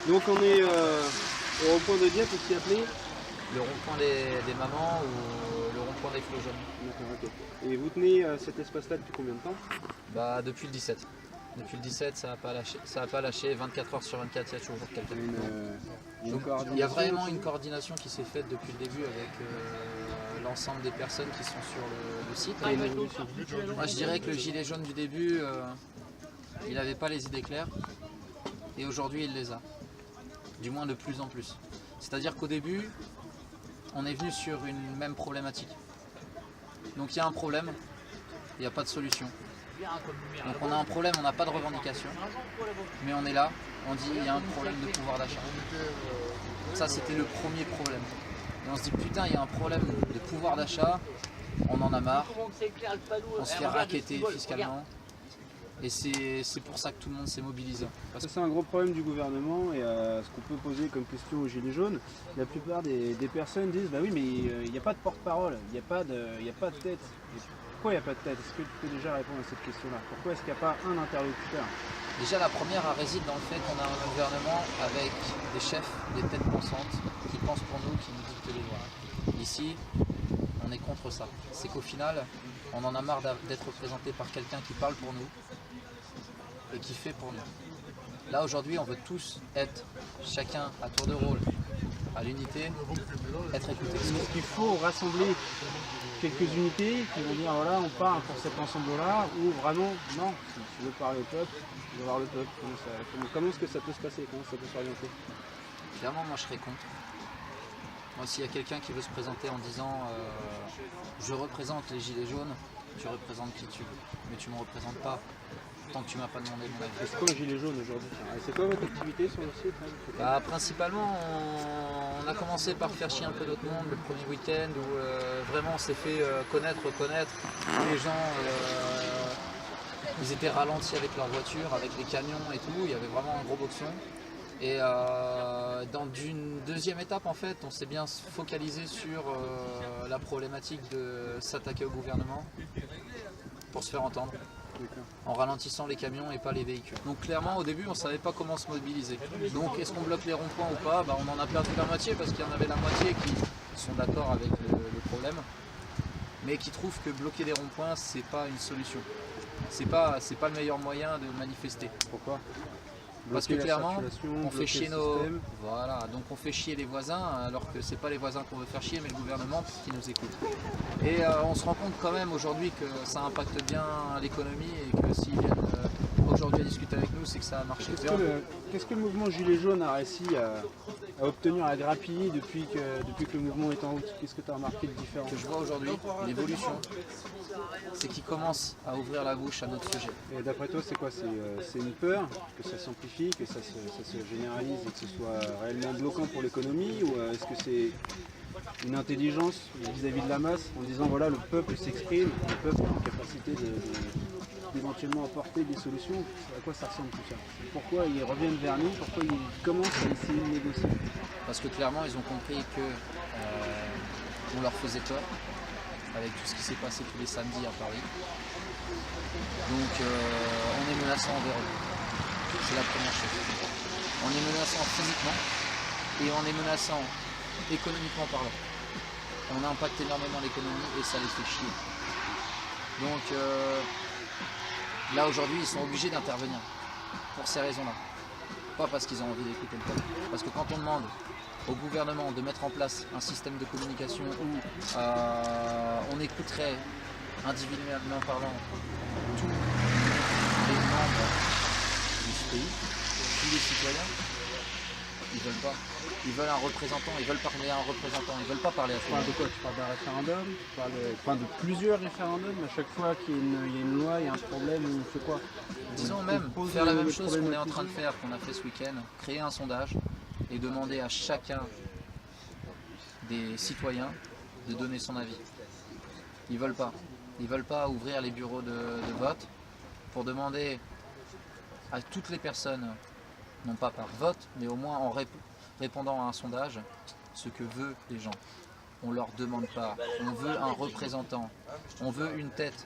Donc on est au rond-point de Dieppe, aussi appelé. Le rond-point des mamans ou le rond-point des flots jaunes. D'accord, ok. Et vous tenez cet espace-là depuis combien de temps? Bah, depuis le 17. Depuis le 17, ça n'a pas lâché. 24 heures sur 24, il y a toujours quelqu'un. Il y a vraiment une coordination qui s'est faite depuis le début avec l'ensemble des personnes qui sont sur le site. Moi, je dirais que le gilet jaune du début, il n'avait pas les idées claires. Et aujourd'hui, il les a. Du moins de plus en plus. C'est-à-dire qu'au début, on est venu sur une même problématique. Donc il y a un problème, il n'y a pas de solution. Donc on a un problème, on n'a pas de revendication, mais on est là, on dit il y a un problème de pouvoir d'achat. Ça c'était le premier problème. Et on se dit putain il y a un problème de pouvoir d'achat, on en a marre, on se fait racketter fiscalement. Et c'est pour ça que tout le monde s'est mobilisé. Parce que c'est un gros problème du gouvernement et ce qu'on peut poser comme question aux Gilets jaunes, la plupart des personnes disent bah oui mais il n'y a pas de porte-parole, il n'y a pas de tête. Et pourquoi il n'y a pas de tête? Est-ce que tu peux déjà répondre à cette question-là? Pourquoi est-ce qu'il n'y a pas un interlocuteur? Déjà la première elle réside dans le fait qu'on a un gouvernement avec des chefs, des têtes pensantes, qui pensent pour nous, qui nous dictent les lois. Ici, on est contre ça. C'est qu'au final, on en a marre d'être représenté par quelqu'un qui parle pour nous et qui fait pour nous. Là aujourd'hui on veut tous être chacun à tour de rôle, à l'unité, être écoutés. Est-ce qu'il faut rassembler quelques unités qui vont dire voilà on part pour cet ensemble-là ou vraiment non, si tu veux parler au peuple, tu veux voir le peuple, comment est-ce que ça peut se passer, comment ça peut s'orienter? Clairement moi je serais contre. Moi s'il y a quelqu'un qui veut se présenter en disant je représente les gilets jaunes, tu représentes qui tu veux, mais tu ne me représentes pas tant que tu m'as pas demandé mon avis. C'est quoi un gilet jaune aujourd'hui? C'est quoi votre activité sur le site Bah, principalement, on a commencé par faire chier un peu d'autres monde le premier week-end où vraiment on s'est fait reconnaître. Les gens, ils étaient ralentis avec leur voiture, avec les camions et tout. Il y avait vraiment un gros boxon. Et dans une deuxième étape, en fait, on s'est bien focalisé sur la problématique de s'attaquer au gouvernement pour se faire entendre, en ralentissant les camions et pas les véhicules. Donc clairement au début on ne savait pas comment se mobiliser. Donc est-ce qu'on bloque les ronds-points ou pas? Bah, on en a perdu la moitié parce qu'il y en avait la moitié qui sont d'accord avec le problème, mais qui trouvent que bloquer les ronds-points c'est pas une solution. C'est pas le meilleur moyen de manifester. Pourquoi? Parce que clairement, on fait chier Voilà, donc on fait chier les voisins, alors que c'est pas les voisins qu'on veut faire chier, mais le gouvernement qui nous écoute. Et on se rend compte quand même aujourd'hui que ça impacte bien l'économie et que s'ils viennent aujourd'hui à discuter avec nous, c'est que ça a marché. Qu'est-ce que le mouvement Gilets jaunes a réussi à obtenir, à grappiller depuis que le mouvement est en route? Qu'est-ce que tu as remarqué de différent? Que je vois aujourd'hui, l'évolution, c'est qu'ils commencent à ouvrir la bouche à notre sujet. Et d'après toi, c'est quoi? C'est une peur que ça s'amplifie, que ça se généralise et que ce soit réellement bloquant pour l'économie, ou est-ce que c'est une intelligence vis-à-vis de la masse en disant voilà le peuple s'exprime, le peuple a en capacité d'éventuellement apporter des solutions? À quoi ça ressemble tout ça? Pourquoi ils reviennent vers nous? Pourquoi ils commencent à essayer de négocier? Parce que clairement ils ont compris que on leur faisait tort avec tout ce qui s'est passé tous les samedis à Paris. Donc on est menaçant envers eux. C'est la première chose. On est menaçant physiquement et on est menaçant économiquement parlant. On impacte énormément l'économie et ça les fait chier. Donc là aujourd'hui ils sont obligés d'intervenir pour ces raisons-là. Pas parce qu'ils ont envie d'écouter le peuple. Parce que quand on demande au gouvernement de mettre en place un système de communication où on écouterait individuellement parlant tous les membres de ce pays, tous les citoyens, ils veulent pas. Ils veulent un représentant, ils veulent parler à un représentant, ils veulent pas parler à tout le monde. Tu parles de quoi? Tu parles d'un référendum? Tu parles de plusieurs référendums? À chaque fois qu'il y a une loi, il y a un problème, on fait quoi? Disons même, faire la même chose qu'on est en train de faire, qu'on a fait ce week-end, créer un sondage et demander à chacun des citoyens de donner son avis. Ils veulent pas. Ils veulent pas ouvrir les bureaux de vote pour demander à toutes les personnes, non pas par vote, mais au moins en répondant à un sondage, ce que veulent les gens. On leur demande pas, on veut un représentant, on veut une tête.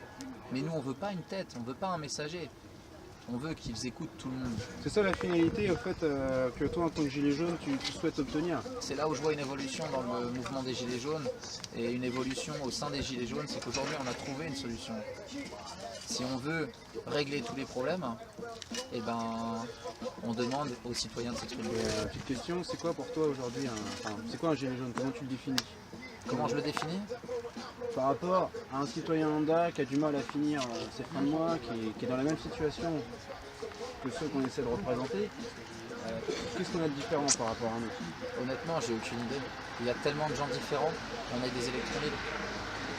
Mais nous on veut pas une tête, on veut pas un messager. On veut qu'ils écoutent tout le monde. C'est ça la finalité au fait que toi en tant que gilet jaune tu souhaites obtenir. C'est là où je vois une évolution dans le mouvement des Gilets jaunes et une évolution au sein des Gilets jaunes, c'est qu'aujourd'hui on a trouvé une solution. Si on veut régler tous les problèmes, eh ben, on demande aux citoyens de s'exprimer. Petite question, c'est quoi pour toi aujourd'hui c'est quoi un gilet jaune? Comment tu le définis? Comment je le définis? Par rapport à un citoyen lambda qui a du mal à finir ses fins de mois, qui est dans la même situation que ceux qu'on essaie de représenter, qu'est-ce qu'on a de différent par rapport à nous? Honnêtement, j'ai aucune idée. Il y a tellement de gens différents, on est des électrons libres.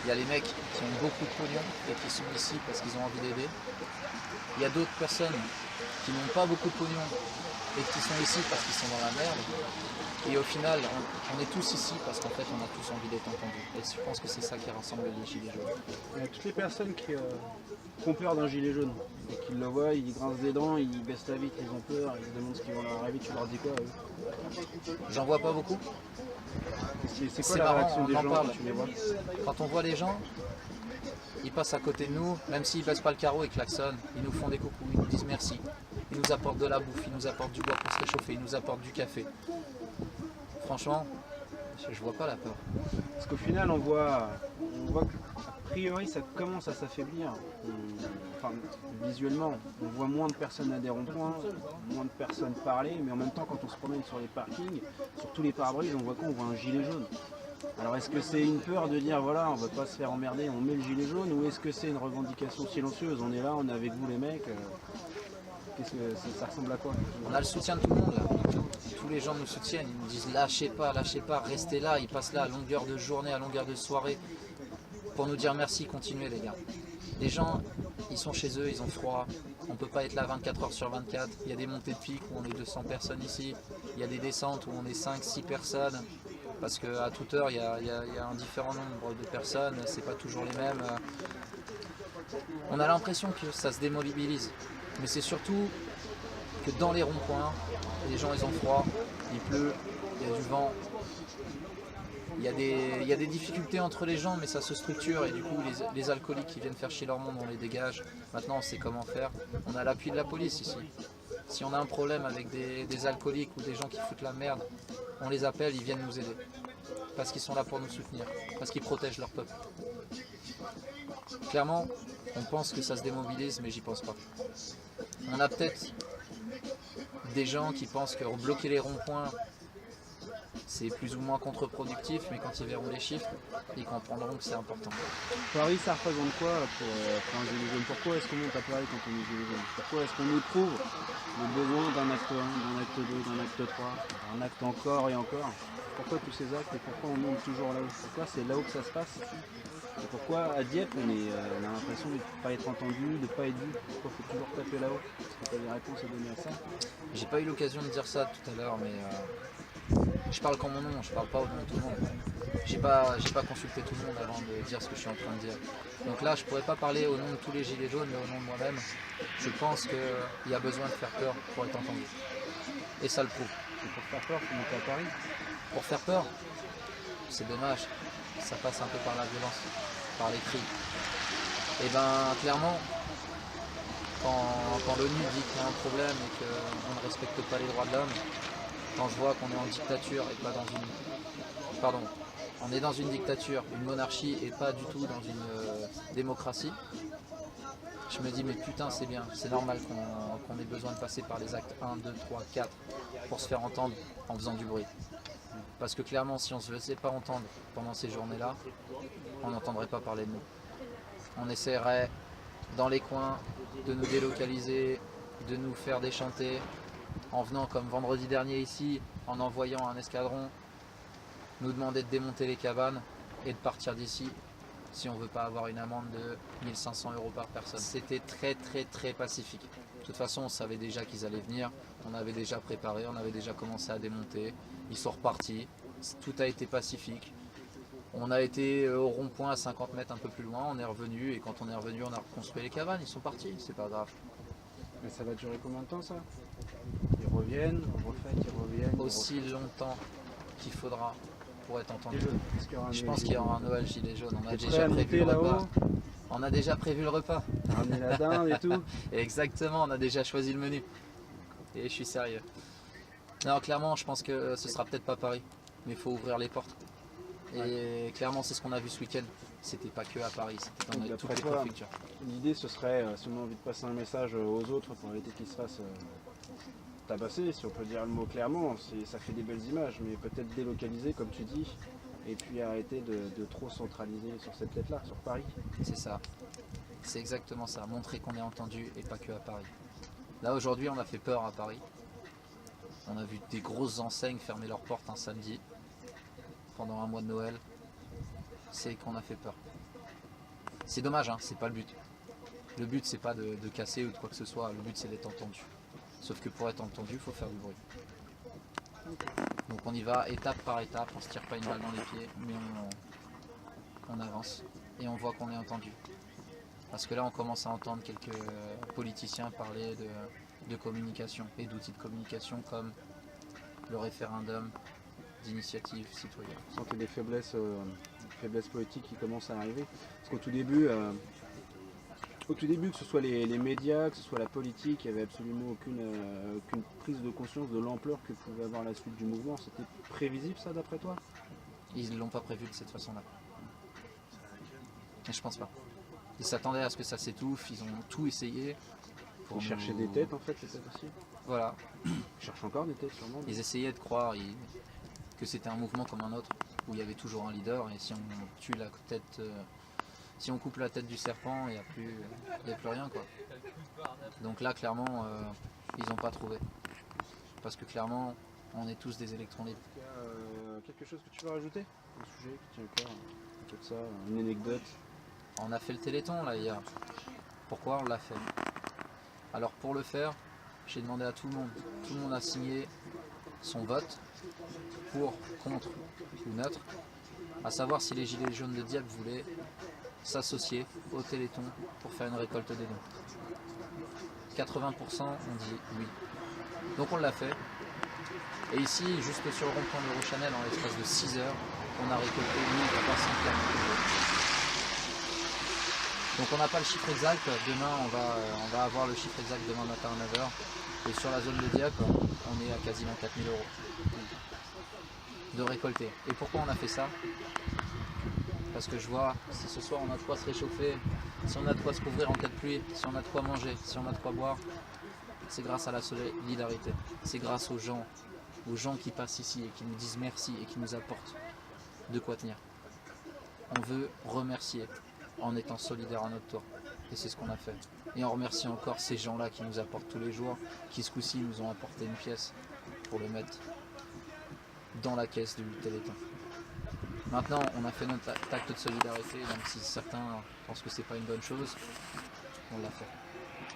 Il y a les mecs qui ont beaucoup de pognon et qui sont ici parce qu'ils ont envie d'aider. Il y a d'autres personnes qui n'ont pas beaucoup de pognon et qui sont ici parce qu'ils sont dans la merde. Et au final, on est tous ici parce qu'en fait, on a tous envie d'être entendus. Et je pense que c'est ça qui rassemble les Gilets jaunes. Il y a toutes les personnes qui ont peur d'un gilet jaune et qui le voient, ils grincent des dents, ils baissent la vitre, ils ont peur, ils se demandent ce qui va leur arriver. Tu leur dis quoi à eux? J'en vois pas beaucoup. C'est quoi la réaction des gens quand tu les vois? Quand on voit les gens, ils passent à côté de nous, même s'ils baissent pas le carreau et klaxonnent, ils nous font des coucous, ils nous disent merci. Ils nous apportent de la bouffe, ils nous apportent du bois pour se réchauffer, ils nous apportent du café. Franchement, je vois pas la peur. Parce qu'au final, on voit qu'a priori, ça commence à s'affaiblir. Enfin, visuellement, on voit moins de personnes à des ronds-points, moins de personnes parler, mais en même temps, quand on se promène sur les parkings, sur tous les pare-brises, on voit quoi? On voit un gilet jaune. Alors est-ce que c'est une peur de dire voilà, on va pas se faire emmerder, on met le gilet jaune, ou est-ce que c'est une revendication silencieuse? On est là, on est avec vous les mecs. Qu'est-ce que ça ressemble à quoi? On a le soutien de tout le monde là. Tous les gens nous soutiennent, ils nous disent lâchez pas, restez là. Ils passent là à longueur de journée, à longueur de soirée pour nous dire merci, continuez les gars. Les gens, ils sont chez eux, ils ont froid. On peut pas être là 24 heures sur 24. Il y a des montées de pic où on est 200 personnes ici. Il y a des descentes où on est 5-6 personnes. Parce qu'à toute heure, il y a un différent nombre de personnes. C'est pas toujours les mêmes. On a l'impression que ça se démobilise. Mais c'est surtout que dans les ronds-points, les gens ils ont froid, il pleut, il y a du vent, il y a des difficultés entre les gens, mais ça se structure et du coup les alcooliques qui viennent faire chier leur monde, on les dégage. Maintenant on sait comment faire. On a l'appui de la police ici. Si on a un problème avec des alcooliques ou des gens qui foutent la merde, on les appelle, ils viennent nous aider. Parce qu'ils sont là pour nous soutenir, parce qu'ils protègent leur peuple. Clairement, on pense que ça se démobilise, mais j'y pense pas. On a peut-être des gens qui pensent que bloquer les ronds-points, c'est plus ou moins contre-productif, mais quand ils verront les chiffres, ils comprendront que c'est important. Paris, ça représente quoi pour un gilet jaune? Pourquoi est-ce qu'on monte à Paris quand on est gilet jaune? Pourquoi est-ce qu'on éprouve le besoin d'un acte 1, d'un acte 2, d'un acte 3, d'un acte encore et encore? Pourquoi tous ces actes et pourquoi on monte toujours là-haut? Pourquoi c'est là-haut que ça se passe? Et pourquoi à Dieppe on a l'impression de ne pas être entendu, de ne pas être vu? Pourquoi il faut toujours taper là-haut? Est-ce que tu as des réponses à donner à ça? J'ai pas eu l'occasion de dire ça tout à l'heure, mais je parle qu'en mon nom, je parle pas au nom de tout le monde. J'ai pas consulté tout le monde avant de dire ce que je suis en train de dire. Donc là, je pourrais pas parler au nom de tous les gilets jaunes, mais au nom de moi-même. Je pense qu'il y a besoin de faire peur pour être entendu. Et ça le prouve. Et pour faire peur, il faut monter à Paris. Pour faire peur, c'est dommage. Ça passe un peu par la violence, par les cris. Et ben clairement, quand l'ONU dit qu'il y a un problème et qu'on ne respecte pas les droits de l'homme, quand je vois qu'on est en dictature et pas dans une... Pardon, on est dans une dictature, une monarchie et pas du tout dans une démocratie, je me dis mais putain c'est bien, c'est normal qu'on ait besoin de passer par les actes 1, 2, 3, 4 pour se faire entendre en faisant du bruit. Parce que clairement si on ne se laissait pas entendre pendant ces journées-là, on n'entendrait pas parler de nous. On essaierait dans les coins de nous délocaliser, de nous faire déchanter, en venant comme vendredi dernier ici, en envoyant un escadron, nous demander de démonter les cabanes et de partir d'ici si on ne veut pas avoir une amende de 1 500 € par personne. C'était très pacifique. De toute façon, on savait déjà qu'ils allaient venir, on avait déjà préparé, on avait déjà commencé à démonter, ils sont repartis, tout a été pacifique. On a été au rond-point à 50 mètres un peu plus loin, on est revenu et quand on est revenu, on a reconstruit les cabanes, ils sont partis, c'est pas grave. Mais ça va durer combien de temps ça? Ils reviennent, on refait, ils reviennent. Aussi longtemps qu'il faudra pour être entendu. Je Je pense qu'il y aura un Noël gilet jaune, on a T'es déjà prêt à prévu monter le repas. là-haut? On a déjà prévu le repas. Ramener la dinde et tout. Exactement, on a déjà choisi le menu. Et je suis sérieux. Non, clairement, je pense que ce sera peut-être pas Paris, mais il faut ouvrir les portes. Et clairement, c'est ce qu'on a vu ce week-end. C'était pas que à Paris, c'était dans toutes les préfectures. L'idée, ce serait, si on a envie de passer un message aux autres pour éviter qu'ils se fassent tabasser, si on peut dire le mot clairement, ça fait des belles images, mais peut-être délocaliser, comme tu dis, et puis arrêter de trop centraliser sur cette tête-là, sur Paris. C'est ça. C'est exactement ça. Montrer qu'on est entendu et pas que à Paris. Là, aujourd'hui, on a fait peur à Paris. On a vu des grosses enseignes fermer leurs portes un samedi pendant un mois de Noël. C'est qu'on a fait peur. C'est dommage, hein, c'est pas le but. Le but, c'est pas de casser ou de quoi que ce soit. Le but, c'est d'être entendu. Sauf que pour être entendu, il faut faire du bruit. Donc on y va étape par étape, on se tire pas une balle dans les pieds, mais on avance et on voit qu'on est entendu. Parce que là, on commence à entendre quelques politiciens parler de communication et d'outils de communication comme le référendum d'initiative citoyenne. Vous sentez des faiblesses politiques qui commencent à arriver. Parce qu'au tout début, que ce soit les médias, que ce soit la politique, il n'y avait absolument aucune prise de conscience de l'ampleur que pouvait avoir la suite du mouvement. C'était prévisible ça d'après toi? Ils ne l'ont pas prévu de cette façon-là. Mais je pense pas. Ils s'attendaient à ce que ça s'étouffe, ils ont tout essayé. Ils cherchaient des têtes en fait, c'est ça aussi? Voilà. Ils cherchent encore des têtes sûrement. Ils essayaient de croire que c'était un mouvement comme un autre, où il y avait toujours un leader, et si on tue la tête, si on coupe la tête du serpent, il n'y a plus rien quoi. Donc là clairement, ils n'ont pas trouvé. Parce que clairement, on est tous des électrons libres. Quelque chose que tu veux rajouter? Un sujet qui tient au cœur, un peu de ça, une anecdote? On a fait le Téléthon là hier. Pourquoi on l'a fait? Alors pour le faire, j'ai demandé à tout le monde. Tout le monde a signé son vote pour, contre ou neutre, à savoir si les Gilets jaunes de Dieppe voulaient s'associer au Téléthon pour faire une récolte des dons. 80% ont dit oui. Donc on l'a fait. Et ici, juste sur le rond-point de Eurochanel, en l'espace de 6 heures, on a récolté 1340 euros. Donc on n'a pas le chiffre exact, demain on va avoir le chiffre exact demain matin à 9h. Et sur la zone de Dieppe, on est à quasiment 4000 euros de récolter. Et pourquoi on a fait ça? Parce que je vois, si ce soir on a de quoi se réchauffer, si on a de quoi se couvrir en cas de pluie, si on a de quoi manger, si on a de quoi boire, c'est grâce à la solidarité. C'est grâce aux gens qui passent ici et qui nous disent merci et qui nous apportent de quoi tenir. On veut remercier en étant solidaire à notre tour. Et c'est ce qu'on a fait. Et on remercie encore ces gens-là qui nous apportent tous les jours, qui ce coup-ci nous ont apporté une pièce pour le mettre dans la caisse du Téléthon. Maintenant, on a fait notre acte de solidarité, même si certains pensent que c'est pas une bonne chose, on l'a fait.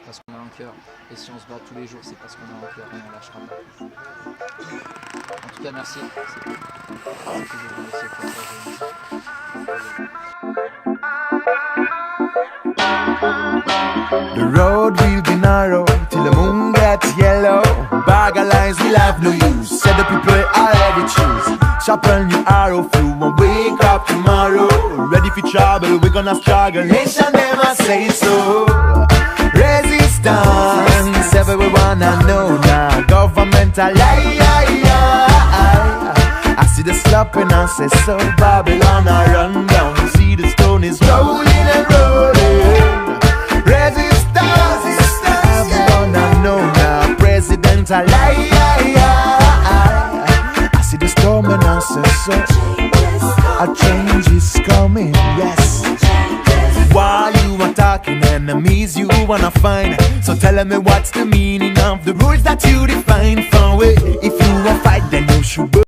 Parce qu'on a un cœur. Et si on se bat tous les jours, c'est parce qu'on a un cœur et on lâchera pas. En tout cas, merci. The road will be narrow till the moon gets yellow. Bag of lines will have no use. Said the people already choose. Sharpen your arrow through and wake up tomorrow. Ready for trouble, we're gonna struggle. Nation never say so. Resistance, everyone I know now. Governmental lie. I see the slopping and say so. Babylon I run down. See the stone is rolling and rolling. Resistance, everyone I know now. President I lie. I see the storm and I say so. A change is coming, yes. While you are talking, enemies you wanna find. So tell me what's the meaning of the rules that you define. For way, if you want fight, then you should.